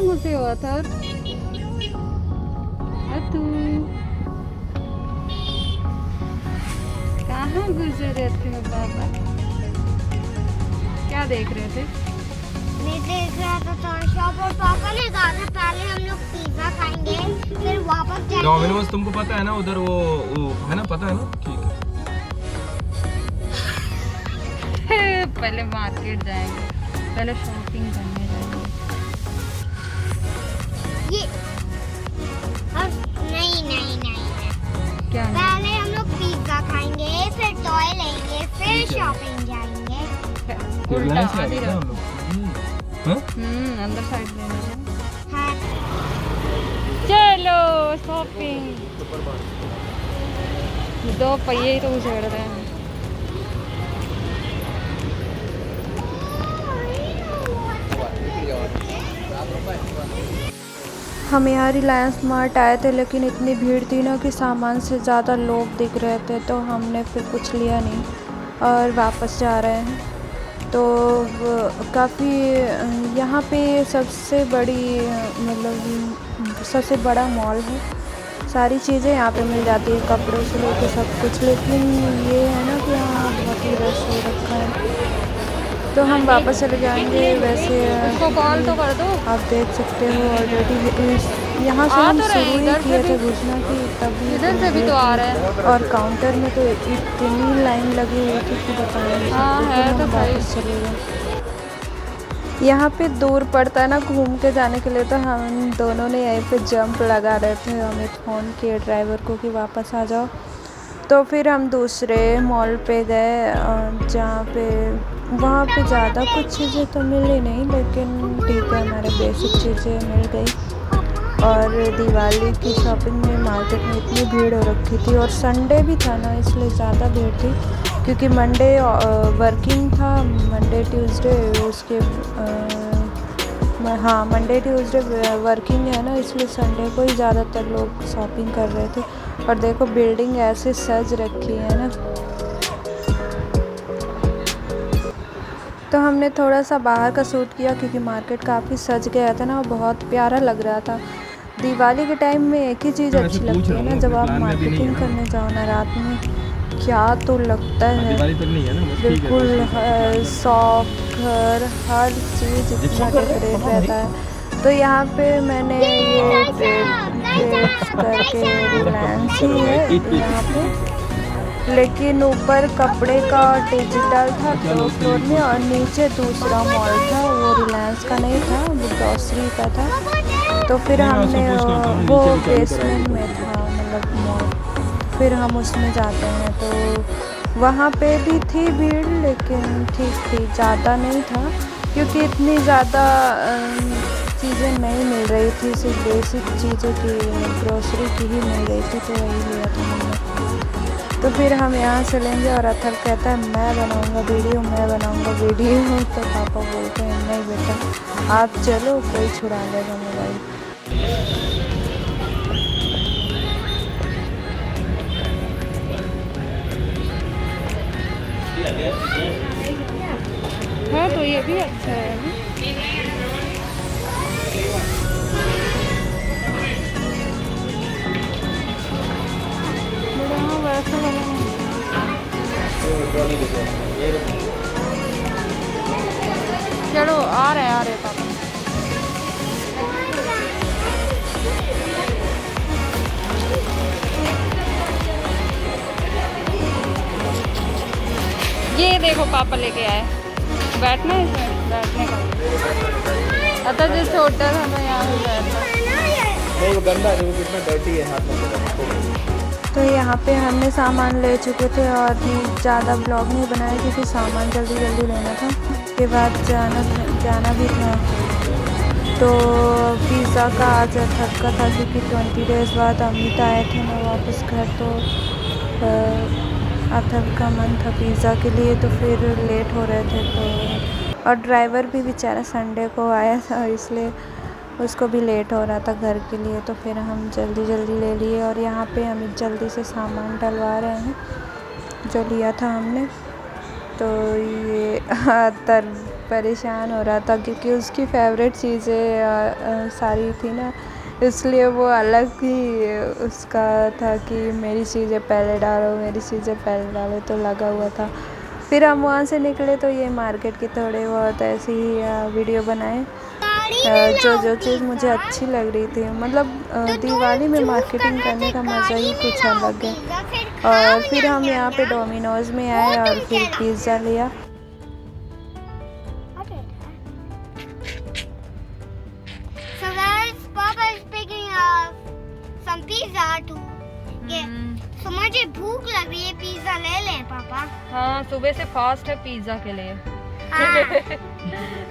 घुसे हो अथर? अतु कहाँ घुसे रहते हो बाबा? क्या देख रहे थे? मैं देख रहा था टॉय शॉप और पापा ने कहा था पहले हम लोग पिज्जा खाएंगे फिर वापस जाएंगे। डोमिनोज तुमको पता है ना, उधर वो है ना, पता है ना? ठीक है। पहले मार्केट जाएंगे, पहले शॉपिंग करने जाएंगे। ये और नहीं क्या नहीं? पहले हम लोग पिज्जा खाएंगे फिर टॉय लेंगे फिर शॉपिंग जाएंगे। उल्टा है आधी हम रात। लोग। हाँ? अंदर साइड में हाँ चलो शॉपिंग। दो पहिए ही तो उछेड़ रहे हैं। हम यहाँ रिलायंस मार्ट आए थे लेकिन इतनी भीड़ थी ना कि सामान से ज़्यादा लोग दिख रहे थे, तो हमने फिर कुछ लिया नहीं और वापस जा रहे हैं। तो काफ़ी यहाँ पे सबसे बड़ी मतलब सबसे बड़ा मॉल है। सारी चीज़ें यहाँ पे मिल जाती है, कपड़ों से लेकर सब कुछ। लेकिन ये है ना कि यहाँ बहुत ही रश हो रखा है, तो हम वापस चले जाएंगे। वैसे उसको कॉल तो कर दो। आप देख सकते हो ऑलरेडी यहाँ से हम शुरू ही किए थे घुसना की, तभी इधर से भी तो आ रहे हैं और काउंटर में तो इतनी लाइन लगी हुई थी कि बताएं। हाँ है तो वापस चले गए। यहाँ पे दूर पड़ता है ना घूम के जाने के लिए, तो हम दोनों ने यहीं पे जंप लगा रहे थे। हमें फ़ोन किए ड्राइवर को कि वापस आ जाओ। तो फिर हम दूसरे मॉल पे गए जहाँ पे वहाँ पे ज़्यादा कुछ चीज़ें तो मिली नहीं, लेकिन ठीक है हमारे बेसिक चीज़ें मिल गई। और दिवाली की शॉपिंग में मार्केट में इतनी भीड़ हो रखी थी और संडे भी था ना, इसलिए ज़्यादा भीड़ थी। क्योंकि मंडे वर्किंग था, मंडे ट्यूसडे उसके हाँ मंडे ट्यूसडे वर्किंग है ना, इसलिए संडे को ही ज़्यादातर लोग शॉपिंग कर रहे थे। और देखो बिल्डिंग ऐसे सज रखी है ना, तो हमने थोड़ा सा बाहर का शूट किया क्योंकि मार्केट काफ़ी सज गया था ना, बहुत प्यारा लग रहा था। दिवाली के टाइम में एक ही चीज़ अच्छी लगती है ना, जब आप मार्केटिंग करने जाओ ना रात में, क्या तो लगता है बिल्कुल शॉप घर हर चीज़ इतना डेकोरेट रहता है। तो यहाँ पे मैंने ये ट्रेड्स करके रिलायंस ही है यहाँ पे, लेकिन ऊपर कपड़े का डिजिटल था 2 फ्लोर में और नीचे दूसरा मॉल था, वो रिलायंस का नहीं था, वो ग्रॉसरी का था। तो फिर हमने वो बेसमेंट में था मतलब मॉल, फिर हम उसमें जाते हैं। तो वहाँ पे भी थी भीड़ लेकिन ठीक थी, ज़्यादा नहीं था क्योंकि इतनी ज़्यादा चीज़ें नहीं मिल रही थी, सिर्फ बेसिक चीज़ों की ग्रॉसरी की ही मिल रही थी, तो वही लिया था हमने। तो फिर हम यहाँ से लेंगे और अथर कहता है मैं बनाऊँगा वीडियो। तो पापा बोलते हैं नहीं बेटा आप चलो, कोई छुड़ा लेगा मोबाइल। हाँ तो ये भी अच्छा है। हाँ वैसा लगा। चलो आ रहे पापा। ये देखो पापा लेके आए, बैठना है इसमें, बैठने का। अतः जो छोटा था तो यहाँ पे बैठना नहीं, वो गंदा है, वो कितना डर्टी है हाथ में। तो यहाँ पे हमने सामान ले चुके थे और भी ज़्यादा ब्लॉग नहीं बनाया क्योंकि सामान जल्दी लेना था, उसके बाद जाना भी था। तो पिज़्ज़ा का आज अथर का था क्योंकि 20 डेज़ बाद अमित आए थे ना वापस घर, तो अथर का मन था पिज़्ज़ा के लिए, तो फिर लेट हो रहे थे। तो और ड्राइवर भी बेचारा संडे को आया था, इसलिए उसको भी लेट हो रहा था घर के लिए, तो फिर हम जल्दी ले लिए। और यहाँ पे हम जल्दी से सामान डलवा रहे हैं जो लिया था हमने। तो ये अतर परेशान हो रहा था क्योंकि उसकी फेवरेट चीज़ें सारी थी ना, इसलिए वो अलग ही उसका था कि मेरी चीज़ें पहले डालो, मेरी चीज़ें पहले डालो, तो लगा हुआ था। फिर हम वहाँ से निकले तो ये मार्केट की थोड़े बहुत ऐसे ही वीडियो बनाए। जो चीज़ मुझे अच्छी लग रही थी, मतलब दिवाली में मार्केटिंग करने का मज़ा ही कुछ अलग है। और फिर हम यहाँ पे डोमिनोज़ में आए और फिर पिज़्ज़ा लिया। So guys, Papa is picking up some pizza too. So मुझे भूख लग रही है, पिज़्ज़ा ले लें पापा। हाँ, सुबह से फास्ट है पिज़्ज़ा के लिए।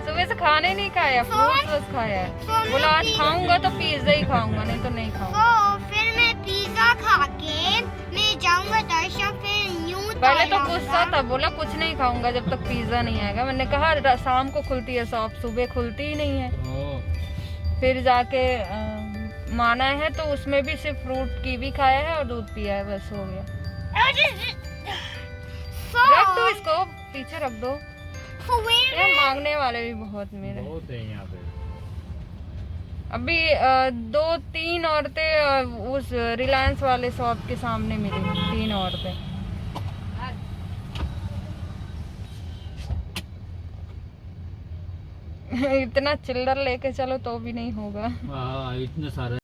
सुबह से खाने नहीं खाया, फ्रूट्स बस खाया है। बोला आज खाऊंगा तो पिज़्ज़ा ही खाऊंगा, नहीं तो नहीं खाऊंगा। तो फिर मैं पिज़्ज़ा खा के मैं जाऊंगा दर्शन, फिर न्यू पहले तो गुस्सा था, बोला कुछ नहीं खाऊंगा जब तक पिज़्ज़ा नहीं आएगा। मैंने कहा शाम को खुलती है शॉप, सुबह खुलती ही नहीं है। फिर जाके माना है तो उसमें भी सिर्फ फ्रूट कीवी खाया है और दूध पिया है, बस हो गया। रख दो इसको, पीछे रख दो। ये मांगने वाले भी बहुत मेरे हैं यहाँ पे। अभी 2-3 औरतें उस रिलायंस वाले शॉप के सामने मिली, 3 औरतें। इतना चिल्लर लेके चलो तो भी नहीं होगा। इतने सारे।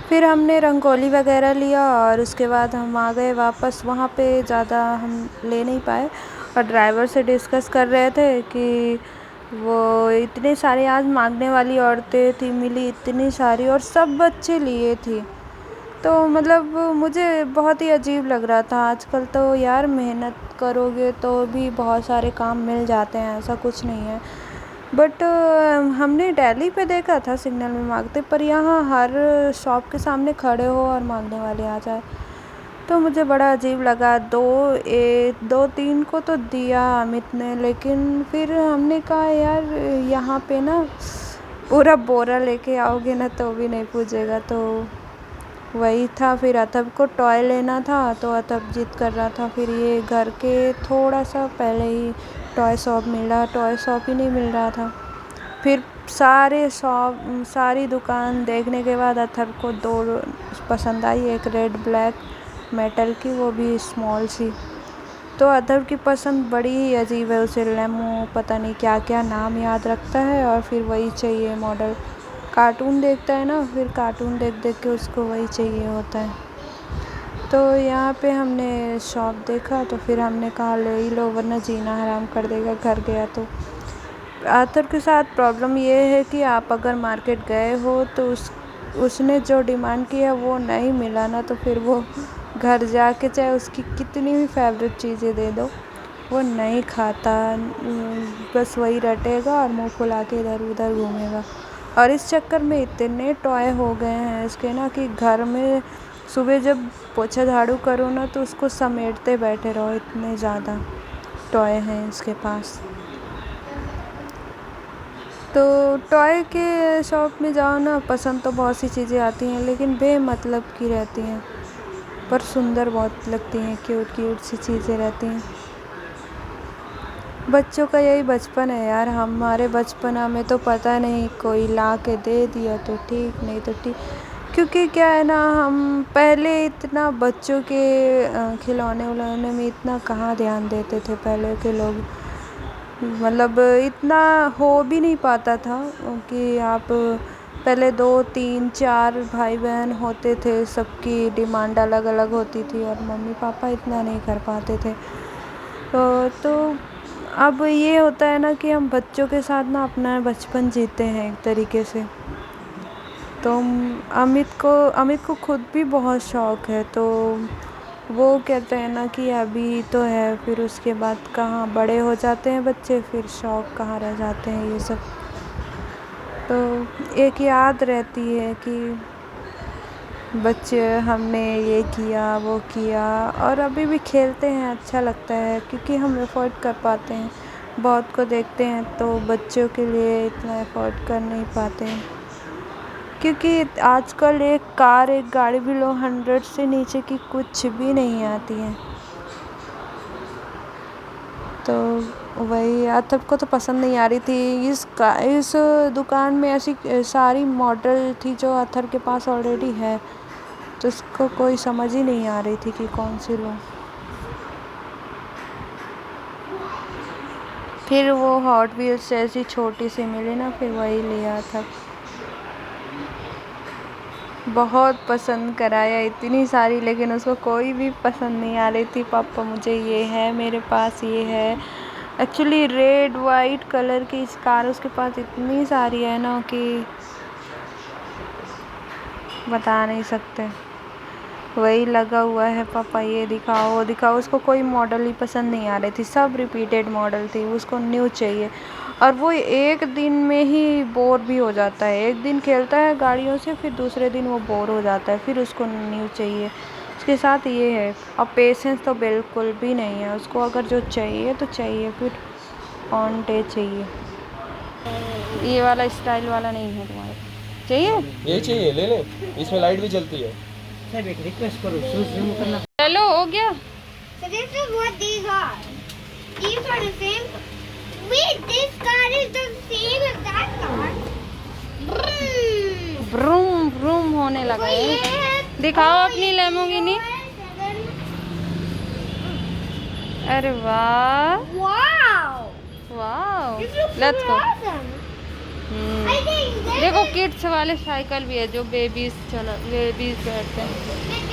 फिर हमने रंगोली वगैरह लिया और उसके बाद हम आ गए वापस। वहाँ पे ज़्यादा हम ले नहीं पाए और ड्राइवर से डिस्कस कर रहे थे कि वो इतने सारे आज मांगने वाली औरतें थी, मिली इतनी सारी और सब बच्चे लिए थी। तो मतलब मुझे बहुत ही अजीब लग रहा था। आजकल तो यार मेहनत करोगे तो भी बहुत सारे काम मिल जाते हैं, ऐसा कुछ नहीं है। बट हमने दिल्ली पे देखा था सिग्नल में मांगते, पर यहाँ हर शॉप के सामने खड़े हो और मांगने वाले आ जाए, तो मुझे बड़ा अजीब लगा। 2-3 को तो दिया अमित ने, लेकिन फिर हमने कहा यार यहाँ पे ना पूरा बोरा लेके आओगे ना तो भी नहीं पूछेगा, तो वही था। फिर अतब को टॉय लेना था तो अतब जिद कर रहा था। फिर ये घर के थोड़ा सा पहले ही टॉय शॉप मिला, टॉय शॉप ही नहीं मिल रहा था। फिर सारी दुकान देखने के बाद अथर्व को 2 पसंद आई, एक रेड ब्लैक मेटल की, वो भी स्मॉल सी। तो अथर्व की पसंद बड़ी ही अजीब है, उसे लेमो पता नहीं क्या क्या नाम याद रखता है और फिर वही चाहिए मॉडल। कार्टून देखता है ना, फिर कार्टून देख देख के उसको वही चाहिए होता है। तो यहाँ पे हमने शॉप देखा तो फिर हमने कहा ले ही लो वरना जीना हराम कर देगा घर गया तो। आतर के साथ प्रॉब्लम ये है कि आप अगर मार्केट गए हो तो उसने जो डिमांड किया वो नहीं मिला ना, तो फिर वो घर जाके चाहे उसकी कितनी भी फेवरेट चीज़ें दे दो वो नहीं खाता, बस वही रटेगा और मुँह फुला के इधर उधर घूमेगा। और इस चक्कर में इतने टॉय हो गए हैं इसके ना कि घर में सुबह जब पोछा झाड़ू करो ना तो उसको समेटते बैठे रहो, इतने ज़्यादा टॉय हैं इसके पास। तो टॉय के शॉप में जाओ ना, पसंद तो बहुत सी चीज़ें आती हैं लेकिन बेमतलब की रहती हैं, पर सुंदर बहुत लगती हैं, क्यूट क्यूट सी चीज़ें रहती हैं। बच्चों का यही बचपन है यार। हमारे बचपना में तो पता नहीं, कोई ला के दे दिया तो ठीक, नहीं तो ठीक। क्योंकि क्या है ना, हम पहले इतना बच्चों के खिलौने उलौने में इतना कहाँ ध्यान देते थे पहले के लोग, मतलब इतना हो भी नहीं पाता था कि आप पहले 2-3-4 भाई बहन होते थे, सबकी डिमांड अलग अलग होती थी और मम्मी पापा इतना नहीं कर पाते थे। तो अब ये होता है ना कि हम बच्चों के साथ ना अपना बचपन जीते हैं एक तरीके से। तो अमित को खुद भी बहुत शौक़ है, तो वो कहते हैं ना कि अभी तो है, फिर उसके बाद कहाँ बड़े हो जाते हैं बच्चे, फिर शौक़ कहाँ रह जाते हैं ये सब। तो एक याद रहती है कि बच्चे हमने ये किया वो किया, और अभी भी खेलते हैं, अच्छा लगता है क्योंकि हम एफर्ट कर पाते हैं। बहुत को देखते हैं तो बच्चों के लिए इतना एफर्ट कर नहीं पाते हैं, क्योंकि आजकल एक कार एक गाड़ी भी लो 100 से नीचे की कुछ भी नहीं आती है। तो वही अथर्व को तो पसंद नहीं आ रही थी। इस दुकान में ऐसी सारी मॉडल थी जो अथर्व के पास ऑलरेडी है, तो उसको कोई समझ ही नहीं आ रही थी कि कौन सी लूँ। फिर वो हॉट व्हील्स ऐसी छोटी सी मिली ना, फिर वही लिया था। बहुत पसंद कराया इतनी सारी, लेकिन उसको कोई भी पसंद नहीं आ रही थी। पापा मुझे ये है, मेरे पास ये है। एक्चुअली रेड वाइट कलर की कार उसके पास इतनी सारी है ना कि बता नहीं सकते। वही लगा हुआ है, पापा ये दिखाओ वो दिखाओ। उसको कोई मॉडल ही पसंद नहीं आ रही थी, सब रिपीटेड मॉडल थी। उसको न्यू चाहिए, और वो एक दिन में ही बोर भी हो जाता है। एक दिन खेलता है गाड़ियों से, फिर दूसरे दिन वो बोर हो जाता है, फिर उसको न्यू चाहिए। उसके साथ ये है, और पेशेंस तो बिल्कुल भी नहीं है उसको। अगर जो चाहिए तो चाहिए, फिर ऑन डे चाहिए। ये वाला स्टाइल वाला नहीं है तुम्हारे पास? चाहिए? ये चाहिए, ले ले, इसमें लाइट भी जलती है। चलो हो गया। So this is what these are. These are the same. Wait, this car is the same as that car. Vroom. Vroom vroom होने लगा ये है। है। दिखाओ Oh, अपनी ये लैम्बोर्गिनी। है। अरे वाह Wow. वाह, This looks let's super go. awesome. I think this देखो is- किड्स वाले साइकिल भी है जो बेबीज बैठते हैं।